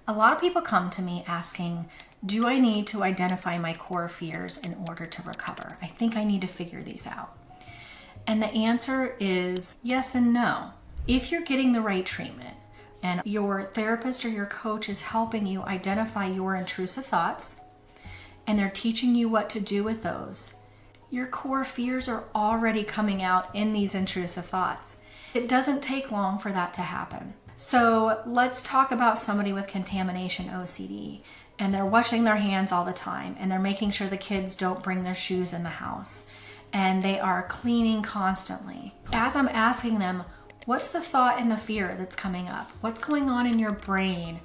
A lot of people come to me asking, do I need to identify my core fears in order to recover? I think I need to figure these out. And the answer is yes and no. If you're getting the right treatment and your therapist or your coach is helping you identify your intrusive thoughts and they're teaching you what to do with those, your core fears are already coming out in these intrusive thoughts. It doesn't take long for that to happen. So let's talk about somebody with contamination OCD, and they're washing their hands all the time, and they're making sure the kids don't bring their shoes in the house, and they are cleaning constantly. As I'm asking them, what's the thought and the fear that's coming up? What's going on in your brain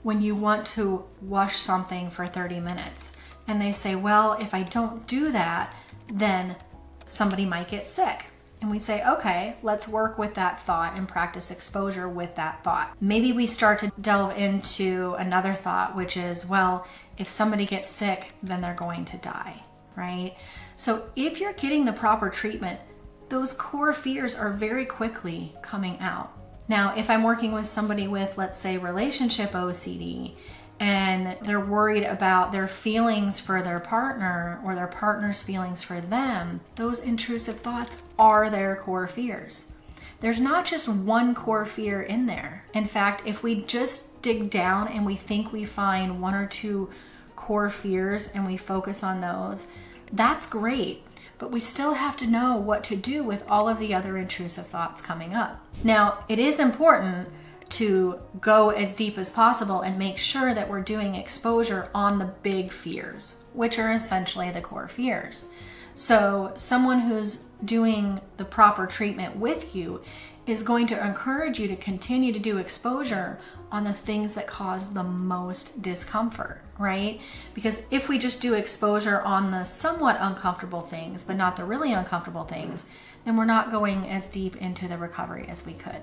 when you want to wash something for 30 minutes? And they say, well, if I don't do that, then somebody might get sick. And we say, okay, let's work with that thought and practice exposure with that thought. Maybe we start to delve into another thought, which is, well, if somebody gets sick, then they're going to die, right? So if you're getting the proper treatment, those core fears are very quickly coming out. Now, if I'm working with somebody with, let's say, relationship OCD, and they're worried about their feelings for their partner or their partner's feelings for them, those intrusive thoughts are their core fears. There's not just one core fear in there. In fact, if we just dig down and we think we find one or two core fears and we focus on those, that's great. But we still have to know what to do with all of the other intrusive thoughts coming up. Now, it is important to go as deep as possible and make sure that we're doing exposure on the big fears, which are essentially the core fears. So someone who's doing the proper treatment with you is going to encourage you to continue to do exposure on the things that cause the most discomfort, right? Because if we just do exposure on the somewhat uncomfortable things, but not the really uncomfortable things, then we're not going as deep into the recovery as we could.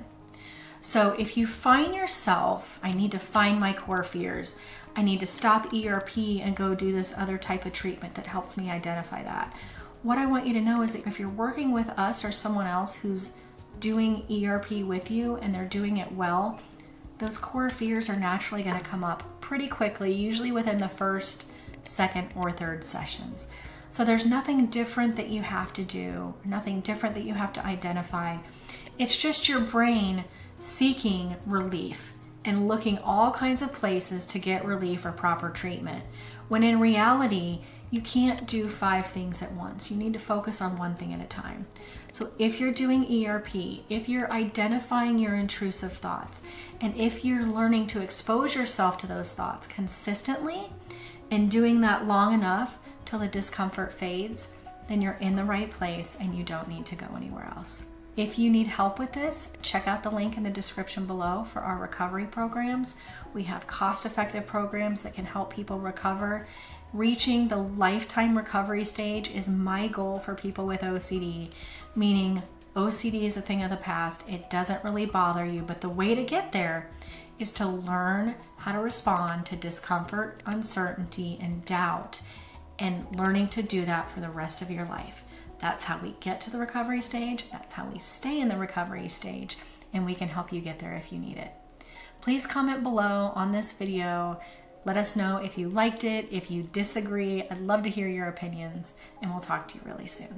So if you find yourself, I need to find my core fears, I need to stop ERP and go do this other type of treatment that helps me identify that. What I want you to know is that if you're working with us or someone else who's doing ERP with you and they're doing it well, those core fears are naturally going to come up pretty quickly, usually within the first, second, or third sessions. So there's nothing different that you have to do, nothing different that you have to identify. It's just your brain seeking relief and looking all kinds of places to get relief or proper treatment, when in reality, you can't do 5 things at once. You need to focus on one thing at a time. So if you're doing ERP, if you're identifying your intrusive thoughts, and if you're learning to expose yourself to those thoughts consistently and doing that long enough till the discomfort fades, then you're in the right place and you don't need to go anywhere else. If you need help with this, check out the link in the description below for our recovery programs. We have cost-effective programs that can help people recover. Reaching the lifetime recovery stage is my goal for people with OCD, meaning OCD is a thing of the past. It doesn't really bother you, but the way to get there is to learn how to respond to discomfort, uncertainty, and doubt, and learning to do that for the rest of your life. That's how we get to the recovery stage. That's how we stay in the recovery stage, and we can help you get there if you need it. Please comment below on this video. Let us know if you liked it, if you disagree. I'd love to hear your opinions, and we'll talk to you really soon.